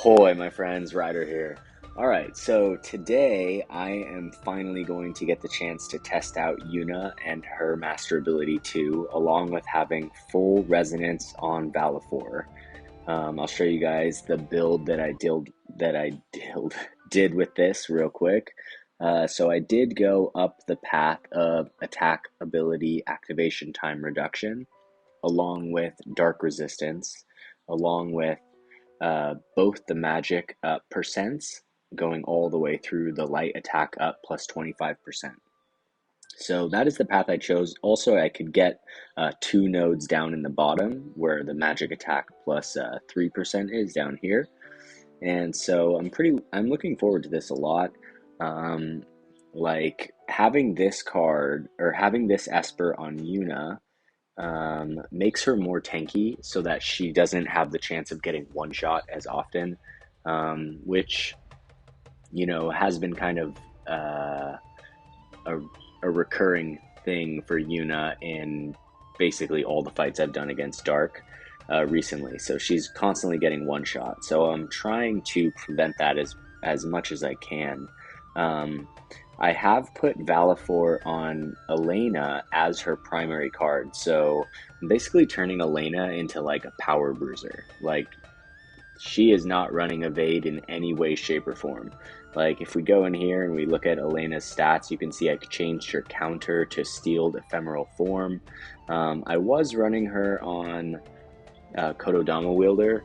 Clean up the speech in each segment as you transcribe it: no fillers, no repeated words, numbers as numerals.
Ahoy, my friends, Ryder here. Alright, so today I am finally going to get the chance to test out Yuna and her Master Ability 2, along with having full resonance on Valefor. I'll show you guys the build that I did with this real quick. So I did go up the path of attack ability activation time reduction, along with dark resistance, along with both the magic percents going all the way through the light attack up plus 25%. So that is the path I chose. Also, I could get 2 nodes down in the bottom where the magic attack plus 3% is down here. And so I'm looking forward to this a lot. Like having this card or having this Esper on Yuna makes her more tanky so that she doesn't have the chance of getting one shot as often, which, you know, has been kind of a recurring thing for Yuna in basically all the fights I've done against Dark recently. So she's constantly getting one shot. So I'm trying to prevent that as much as I can. I have put Valefor on Elena as her primary card, so I'm basically turning Elena into like a power bruiser. Like, she is not running evade in any way, shape, or form. Like, if we go in here and we look at Elena's stats, you can see I changed her counter to Steeled Ephemeral Form. I was running her on Kododama Wielder,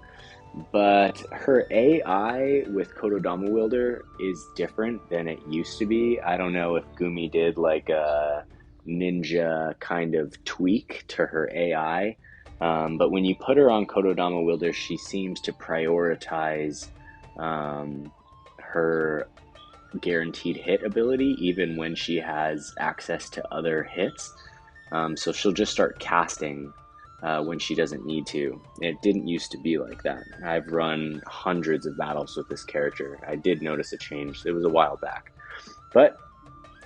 but her AI with Kododama Wielder is different than it used to be. I don't know if Gumi did like a ninja kind of tweak to her AI, but when you put her on Kododama Wielder, she seems to prioritize her guaranteed hit ability even when she has access to other hits. So she'll just start casting when she doesn't need to. It didn't used to be like that. I've run hundreds of battles with this character. I did notice a change. It was a while back. But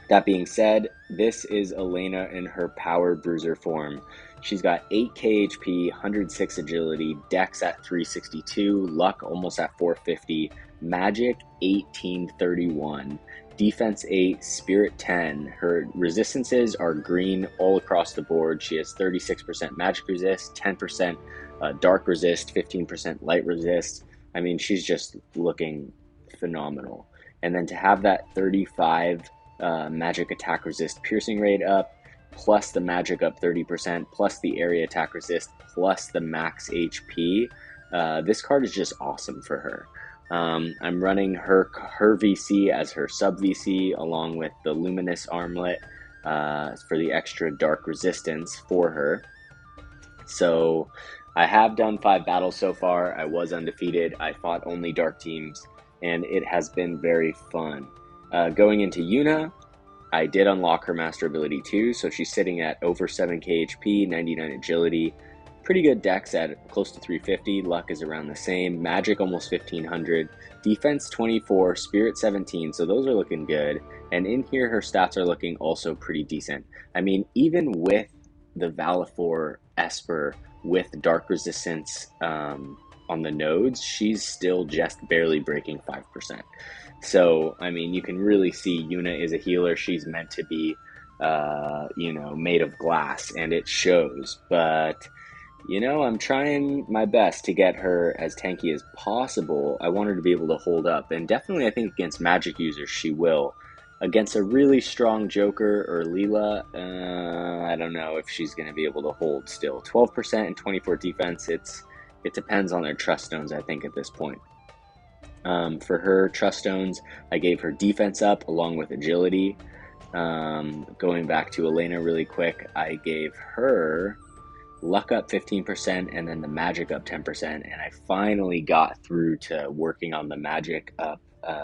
that being said, this is Elena in her Power Bruiser form. She's got 8k HP, 106 agility, dex at 362, luck almost at 450, magic 1831, defense 8, spirit 10. Her resistances are green all across the board. She has 36% magic resist, 10% dark resist, 15% light resist. I mean, she's just looking phenomenal. And then to have that 35 magic attack resist piercing rate up, plus the magic up 30%, plus the area attack resist, plus the max HP, this card is just awesome for her. I'm running her VC as her sub VC, along with the luminous armlet for the extra dark resistance for her. So I have done 5 battles so far. I was undefeated. I fought only dark teams, and it has been very fun. Going into Yuna, I did unlock her Master Ability 2, so she's sitting at over 7k HP, 99 agility, pretty good dex at close to 350, luck is around the same, magic almost 1500, defense 24, spirit 17, so those are looking good, and in here her stats are looking also pretty decent. I mean, even with the Valefor Esper with dark resistance on the nodes, she's still just barely breaking 5%. So, I mean, you can really see Yuna is a healer. She's meant to be, you know, made of glass, and it shows. But, you know, I'm trying my best to get her as tanky as possible. I want her to be able to hold up, and definitely I think against magic users she will. Against a really strong Joker or Leela, I don't know if she's going to be able to hold still. 12% and 24 defense, it depends on their trust stones, I think, at this point. For her trust stones, I gave her defense up along with agility. Going back to Elena really quick, I gave her luck up 15% and then the magic up 10%, and I finally got through to working on the magic up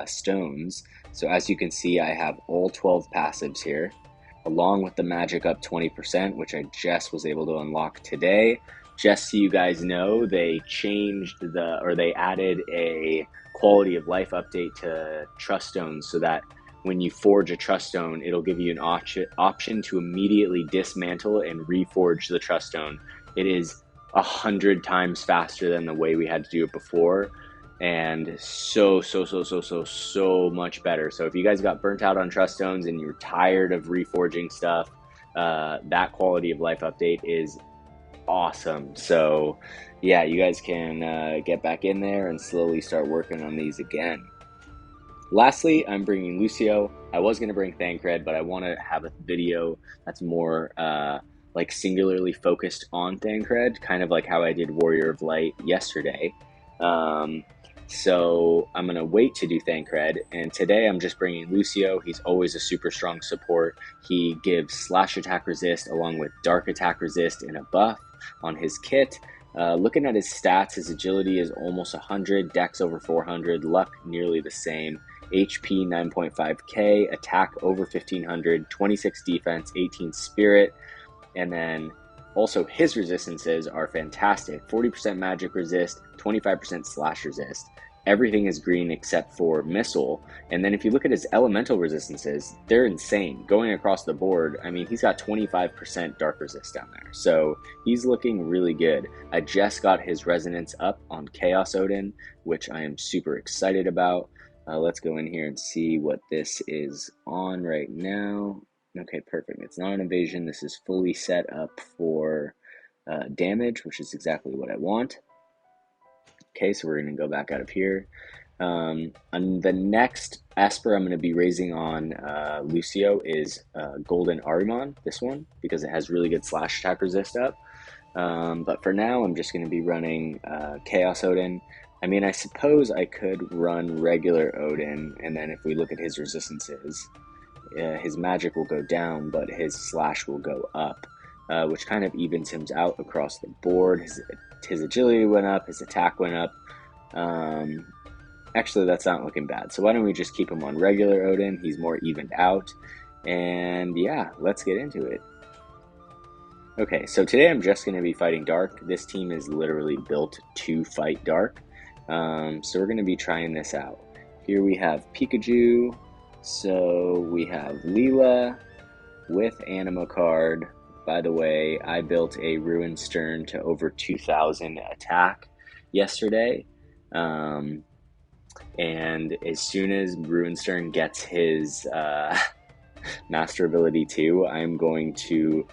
stones. So as you can see, I have all 12 passives here, along with the magic up 20%, which I just was able to unlock today. Just so you guys know, they added a quality of life update to trust stones so that when you forge a trust stone, it'll give you an option to immediately dismantle and reforge the trust stone. It is 100 times faster than the way we had to do it before. and so much better. So if you guys got burnt out on trust stones and you're tired of reforging stuff, that quality of life update is awesome. So yeah, you guys can get back in there and slowly start working on these again. Lastly, I'm bringing Lucio. I was going to bring Thancred, but I want to have a video that's more like singularly focused on Thancred, kind of like how I did Warrior of Light yesterday. So I'm going to wait to do Thancred, and today I'm just bringing Lucio. He's always a super strong support. He gives slash attack resist along with dark attack resist and a buff on his kit. Looking at his stats, his agility is almost 100, dex over 400, luck nearly the same, HP 9.5k, attack over 1500, 26 defense, 18 spirit, and then also his resistances are fantastic. 40% magic resist, 25% slash resist. Everything is green except for missile. And then if you look at his elemental resistances, they're insane. Going across the board, I mean, he's got 25% dark resist down there. So he's looking really good. I just got his resonance up on Chaos Odin, which I am super excited about. Let's go in here and see what this is on right now. Okay, perfect. It's not an evasion. This is fully set up for damage, which is exactly what I want. Okay, so we're going to go back out of here. And the next Esper I'm going to be raising on Lucio is Golden Ahriman, this one, because it has really good slash attack resist up. But for now, I'm just going to be running Chaos Odin. I mean, I suppose I could run regular Odin, and then if we look at his resistances, his magic will go down, but his slash will go up, which kind of evens him out across the board. His agility went up, his attack went up. Actually, that's not looking bad. So why don't we just keep him on regular Odin? He's more evened out. And yeah, let's get into it. Okay, so today I'm just going to be fighting Dark. This team is literally built to fight Dark. So we're going to be trying this out. Here we have Pikachu. So we have Leela with Anima card. By the way, I built a Ruin Stern to over 2,000 attack yesterday. And as soon as Ruin Stern gets his Master Ability 2, I'm going to...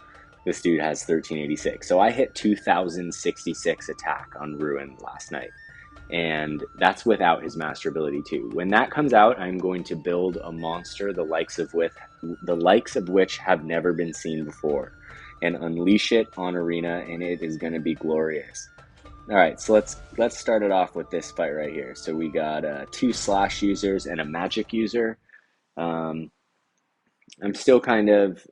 This dude has 1386. So I hit 2,066 attack on Ruin last night. And that's without his Master Ability 2. When that comes out, I'm going to build a monster the likes of which have never been seen before, and unleash it on Arena, and it is going to be glorious. All right, so let's start it off with this fight right here. So we got 2 slash users and a magic user. I'm still kind of,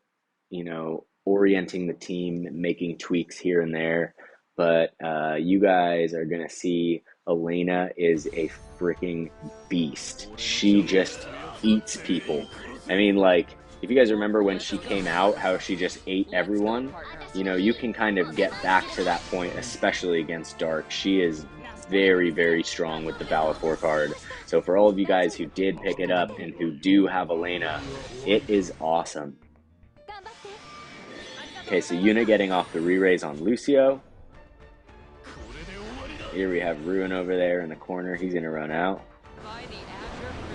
orienting the team, making tweaks here and there, but you guys are going to see Elena is a freaking beast. She just eats people. I mean, like, if you guys remember when she came out, how she just ate everyone, you can kind of get back to that point, especially against Dark. She is very, very strong with the Valefor card. So for all of you guys who did pick it up and who do have Elena, it is awesome. Okay, so Yuna getting off the re-raise on Lucio. Here we have Ruin over there in the corner. He's going to run out.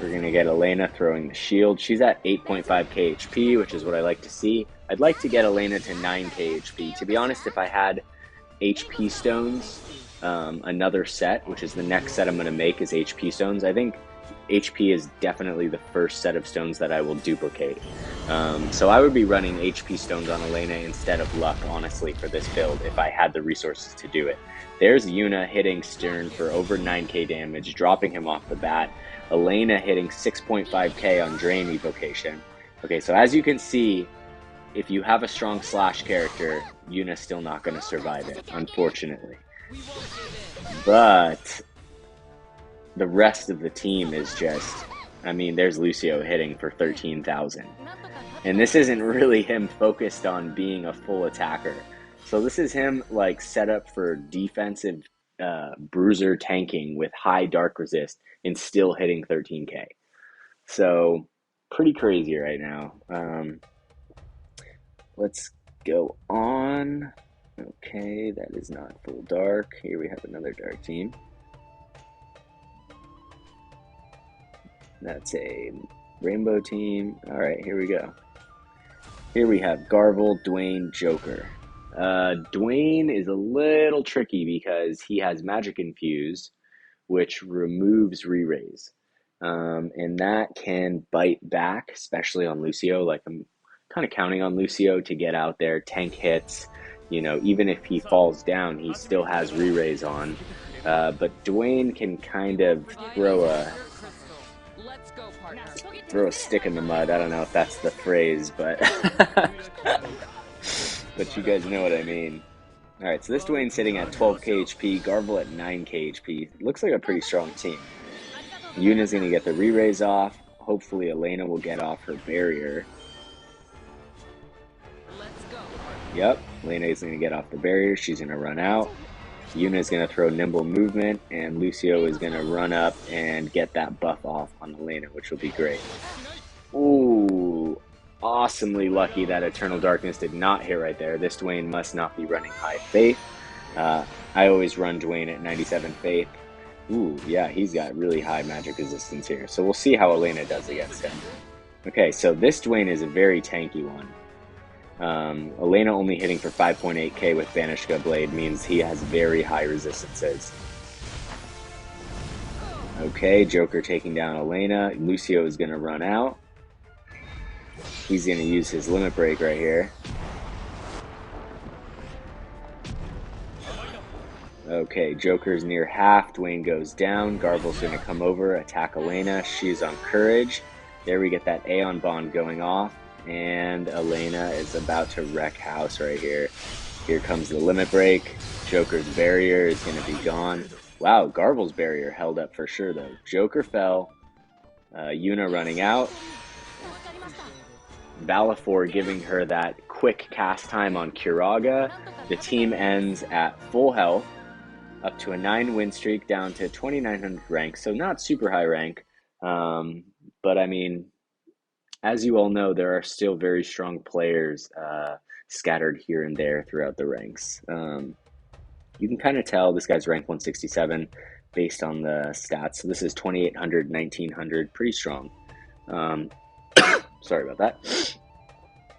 We're going to get Elena throwing the shield. She's at 8.5k HP, which is what I like to see. I'd like to get Elena to 9k HP. To be honest, if I had HP stones, another set, which is the next set I'm going to make is HP stones, I think HP is definitely the first set of stones that I will duplicate. So I would be running HP stones on Elena instead of luck, honestly, for this build if I had the resources to do it. There's Yuna hitting Stern for over 9k damage, dropping him off the bat. Elena hitting 6.5k on Drain Evocation. Okay, so as you can see, if you have a strong slash character, Yuna's still not going to survive it, unfortunately. But the rest of the team is just... I mean, there's Lucio hitting for 13,000. And this isn't really him focused on being a full attacker. So this is him, like, set up for defensive bruiser tanking with high dark resist and still hitting 13k. So, pretty crazy right now. Let's go on. Okay, that is not full dark. Here we have another dark team. That's a rainbow team. All right, here we go. Here we have Garble, Dwayne, Joker. Dwayne is a little tricky because he has Magic Infuse, which removes re-raise. And that can bite back, especially on Lucio. Like, I'm kind of counting on Lucio to get out there, tank hits. You know, even if he falls down, he still has re-raise on. But Dwayne can kind of throw a stick in the mud. I don't know if that's the phrase, but but you guys know what I mean. All right, so this Dwayne's sitting at 12k HP, Garble at 9k HP. Looks like a pretty strong team. Yuna's going to get the re-raise off. Hopefully Elena will get off her barrier. Yep, Elena is going to get off the barrier. She's going to run out. Yuna is going to throw nimble movement, and Lucio is going to run up and get that buff off on Elena, which will be great. Ooh, awesomely lucky that Eternal Darkness did not hit right there. This Dwayne must not be running high faith. I always run Dwayne at 97 faith. Ooh, yeah, he's got really high magic resistance here. So we'll see how Elena does against him. Okay, so this Dwayne is a very tanky one. Elena only hitting for 5.8k with Banishka Blade means he has very high resistances. Okay, Joker taking down Elena. Lucio is going to run out. He's going to use his limit break right here. Okay, Joker's near half. Dwayne goes down. Garble's going to come over, attack Elena. She's on Courage. There we get that Aeon Bond going off. And Elena is about to wreck house right here. Here comes the limit break. Joker's barrier is going to be gone. Wow, Garble's barrier held up for sure, though. Joker fell. Yuna running out. Valefor giving her that quick cast time on Kiraga. The team ends at full health, up to a 9-win streak, down to 2900 rank. So not super high rank. But I mean, as you all know, there are still very strong players scattered here and there throughout the ranks. You can kind of tell this guy's rank 167 based on the stats. So this is 2800, 1900, pretty strong. Sorry about that.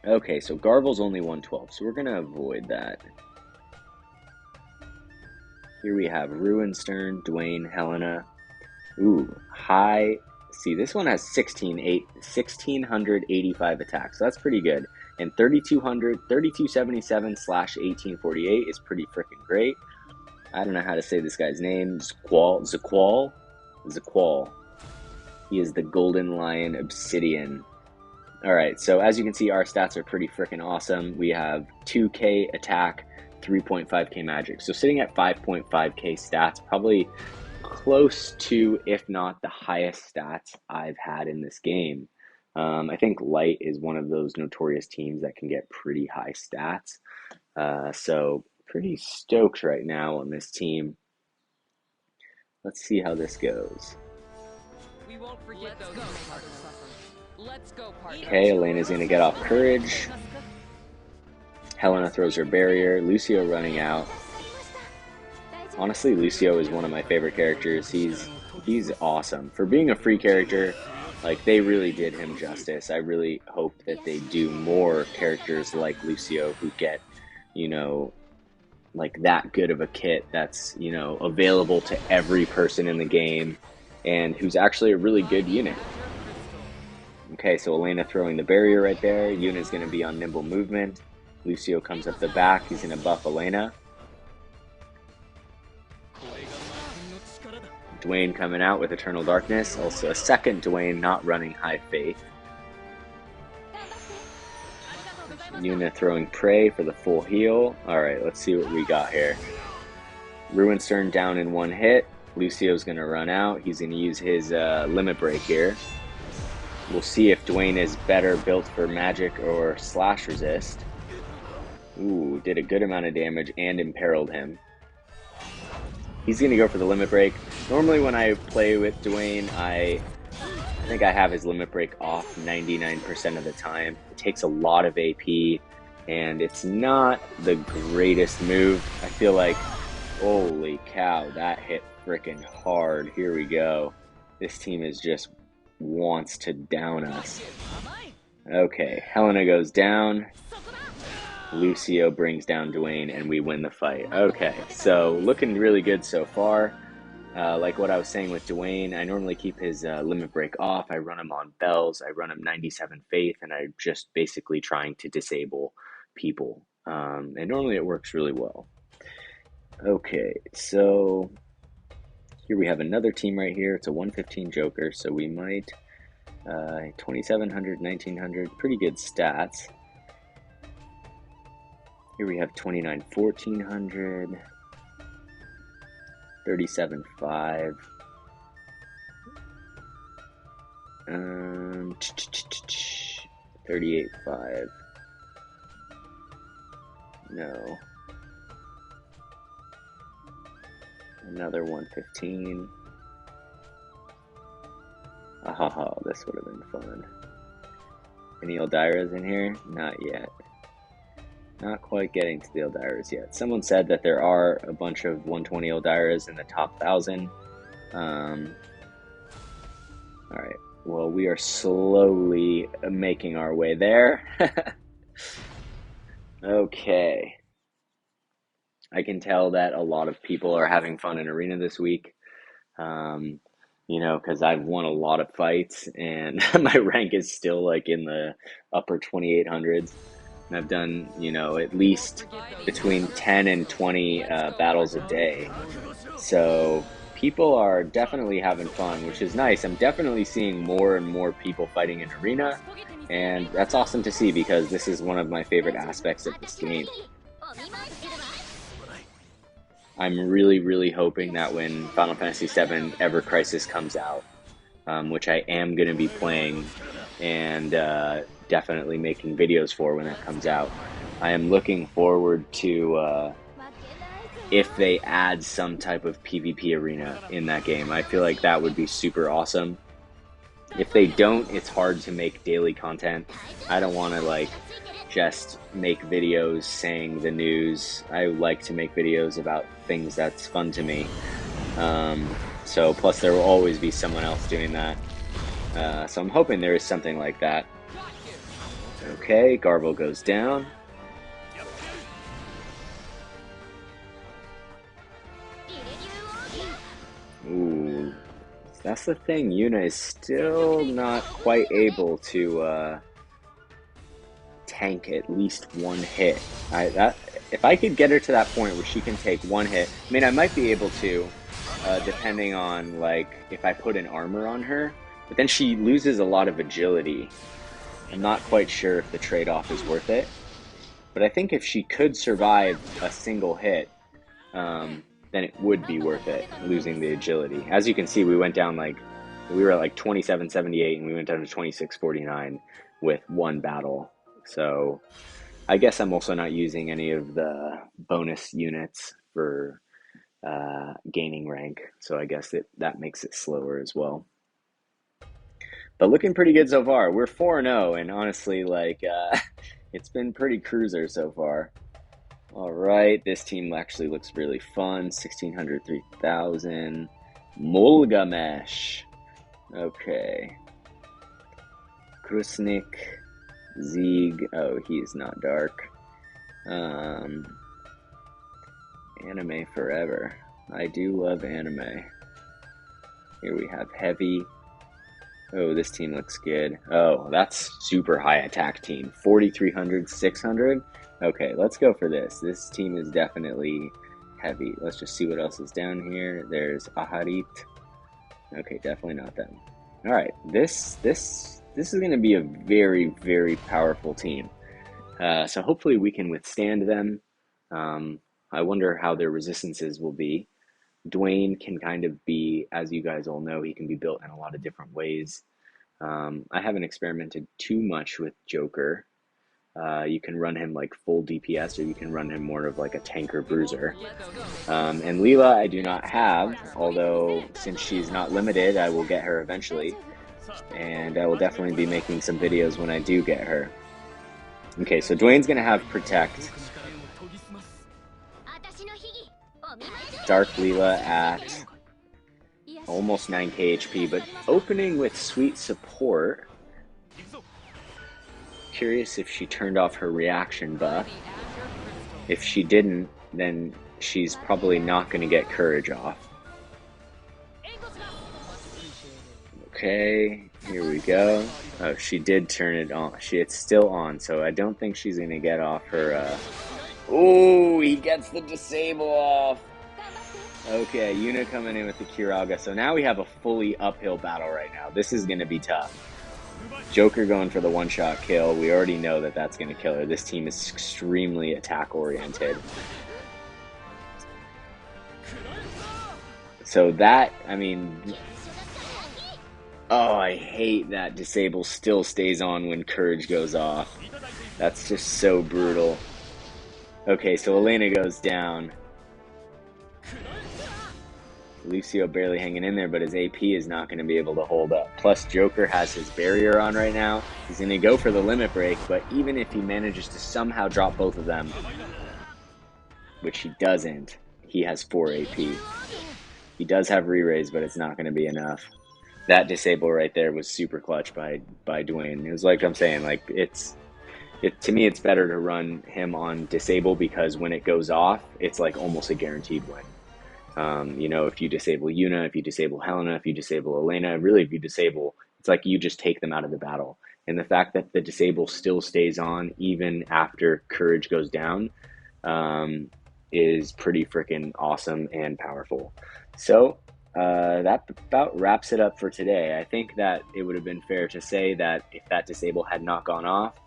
Okay, so Garble's only 112, so we're going to avoid that. Here we have Ruinstern, Dwayne, Helena. Ooh, high. See, this one has 1685 attacks, so that's pretty good. And 3277 / 1848 is pretty freaking great. I don't know how to say this guy's name. Zaqual. He is the Golden Lion Obsidian. Alright, so as you can see, our stats are pretty freaking awesome. We have 2k attack, 3.5k magic. So sitting at 5.5k stats, probably close to, if not the highest stats I've had in this game. I think Light is one of those notorious teams that can get pretty high stats. So pretty stoked right now on this team. Let's see how this goes. We won't forget those. Okay, Elena's going to get off Courage. Helena throws her barrier. Lucio running out. Honestly, Lucio is one of my favorite characters. He's awesome. For being a free character, like, they really did him justice. I really hope that they do more characters like Lucio who get, you know, like that good of a kit that's, you know, available to every person in the game and who's actually a really good unit. Okay, so Elena throwing the barrier right there. Yuna's going to be on nimble movement. Lucio comes up the back. He's going to buff Elena. Dwayne coming out with Eternal Darkness. Also a second Dwayne not running high faith. Yuna throwing Prey for the full heal. Alright, let's see what we got here. Ruinstern down in one hit. Lucio's going to run out. He's going to use his limit break here. We'll see if Dwayne is better built for magic or slash resist. Ooh, did a good amount of damage and imperiled him. He's going to go for the limit break. Normally when I play with Dwayne, I think I have his limit break off 99% of the time. It takes a lot of AP, and it's not the greatest move. I feel like, holy cow, that hit freaking hard. Here we go. This team is just wants to down us. Okay, Helena goes down. Lucio brings down Dwayne, and we win the fight. Okay, so looking really good so far. Like what I was saying with Dwayne, I normally keep his limit break off. I run him on bells. I run him 97 faith, and I'm just basically trying to disable people. And normally it works really well. Okay, so here we have another team right here. It's a 115 Joker, so we might 2700, 1900, pretty good stats. Here we have 29, 1400, 37, 5. 38, 5. No. Another 115. Ahaha, this would have been fun. Any Eldiras in here? Not yet. Not quite getting to the Eldiras yet. Someone said that there are a bunch of 120 Eldiras in the top 1,000. Alright, well, we are slowly making our way there. Okay. I can tell that a lot of people are having fun in Arena this week. You know, because I've won a lot of fights, and my rank is still like in the upper 2800s. And I've done, you know, at least between 10 and 20 battles a day. So people are definitely having fun, which is nice. I'm definitely seeing more and more people fighting in Arena, and that's awesome to see because this is one of my favorite aspects of this game. I'm really, really hoping that when Final Fantasy VII Ever Crisis comes out, which I am going to be playing and definitely making videos for when that comes out, I am looking forward to if they add some type of PvP arena in that game. I feel like that would be super awesome. If they don't, it's hard to make daily content. I don't want to like just make videos saying the news. I like to make videos about things that's fun to me. So plus there will always be someone else doing that. So I'm hoping there is something like that. Okay, Garble goes down. Ooh, that's the thing. Yuna is still not quite able to tank at least one hit. If I could get her to that point where she can take one hit, I mean, I might be able to, depending on like if I put an armor on her, but then she loses a lot of agility. I'm not quite sure if the trade-off is worth it, but I think if she could survive a single hit, then it would be worth it, losing the agility. As you can see, we went down like, we were at like 2778 and we went down to 2649 with one battle. So I guess I'm also not using any of the bonus units for gaining rank, so I guess that makes it slower as well. But looking pretty good so far. We're 4-0, and honestly, like, it's been pretty cruiser so far. All right, this team actually looks really fun. 1600, 3000. Molgamesh. Okay. Krusnik. Zieg. Oh, he's not dark. Anime forever. I do love anime. Here we have Heavy. Oh, this team looks good. Oh, that's super high attack team. 4300, 600. Okay, let's go for this. This team is definitely heavy. Let's just see what else is down here. There's Aharit. Okay, definitely not them. All right, this is going to be a very, very powerful team. So hopefully we can withstand them. I wonder how their resistances will be. Dwayne can kind of be, as you guys all know, he can be built in a lot of different ways. I haven't experimented too much with Joker. You can run him like full DPS, or you can run him more of like a tanker bruiser. And Leela I do not have, although since she's not limited, I will get her eventually. And I will definitely be making some videos when I do get her. Okay, so Dwayne's going to have Protect. Dark Leela at almost 9k HP, but opening with sweet support. Curious if she turned off her reaction buff. If she didn't, then she's probably not going to get courage off. Okay, here we go. Oh, she did turn it on. It's still on, so I don't think she's going to get off her... Oh, he gets the disable off. Okay, Yuna coming in with the Kiraga. So now we have a fully uphill battle right now. This is going to be tough. Joker going for the one-shot kill. We already know that that's going to kill her. This team is extremely attack-oriented. So that, I mean... Oh, I hate that disable still stays on when courage goes off. That's just so brutal. Okay, so Elena goes down. Lucio barely hanging in there, but his AP is not going to be able to hold up. Plus, Joker has his barrier on right now. He's going to go for the limit break, but even if he manages to somehow drop both of them, which he doesn't, he has 4 AP. He does have re-raise, but it's not going to be enough. That disable right there was super clutch by Dwayne. It was like I'm saying, like to me, it's better to run him on disable because when it goes off, it's like almost a guaranteed win. You know, if you disable Yuna, if you disable Helena, if you disable Elena, really if you disable, it's like you just take them out of the battle. And the fact that the disable still stays on even after courage goes down is pretty freaking awesome and powerful. So that about wraps it up for today. I think that it would have been fair to say that if that disable had not gone off,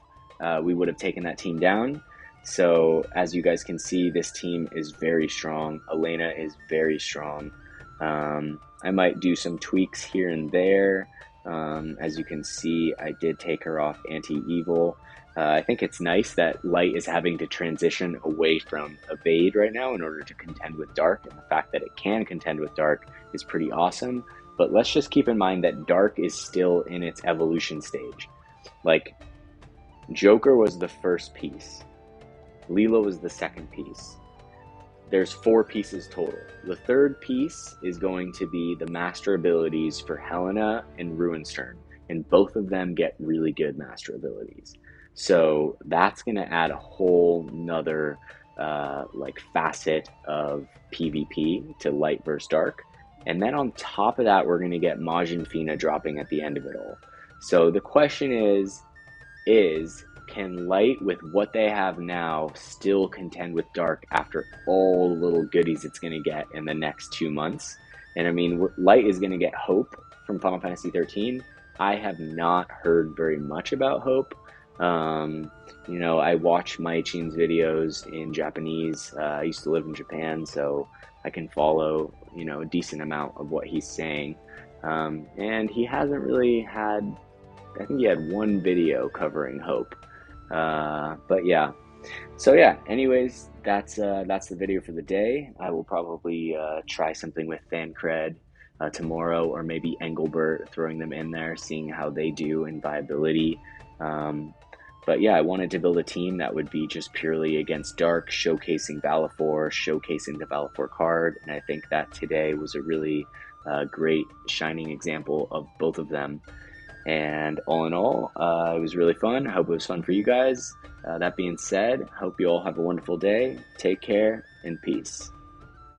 we would have taken that team down. So as you guys can see, this team is very strong. Elena is very strong. I might do some tweaks here and there. As you can see, I did take her off anti-evil. I think it's nice that Light is having to transition away from Evade right now in order to contend with Dark, and the fact that it can contend with Dark is pretty awesome. But let's just keep in mind that Dark is still in its evolution stage. Like, Joker was the first piece. Leela was the second piece. There's 4 pieces total. The third piece is going to be the master abilities for Helena and Ruinstern, and both of them get really good master abilities. So that's going to add a whole nother like facet of PvP to Light versus Dark. And then on top of that, we're going to get Majin Fina dropping at the end of it all. So the question is can Light, with what they have now, still contend with Dark after all the little goodies it's going to get in the next 2 months? And I mean, Light is going to get Hope from Final Fantasy 13. I have not heard very much about Hope. You know, I watch Maichin's videos in Japanese. I used to live in Japan, so I can follow, you know, a decent amount of what he's saying. And he hasn't really had, I think he had 1 video covering Hope. But yeah, so yeah, anyways, that's the video for the day. I will probably try something with Thancred tomorrow, or maybe Engelbert, throwing them in there, seeing how they do in viability. But yeah, I wanted to build a team that would be just purely against Dark, showcasing Valefor, showcasing the Valefor card, and I think that today was a really great shining example of both of them. And all in all, it was really fun. I hope it was fun for you guys. That being said, hope you all have a wonderful day. Take care and peace.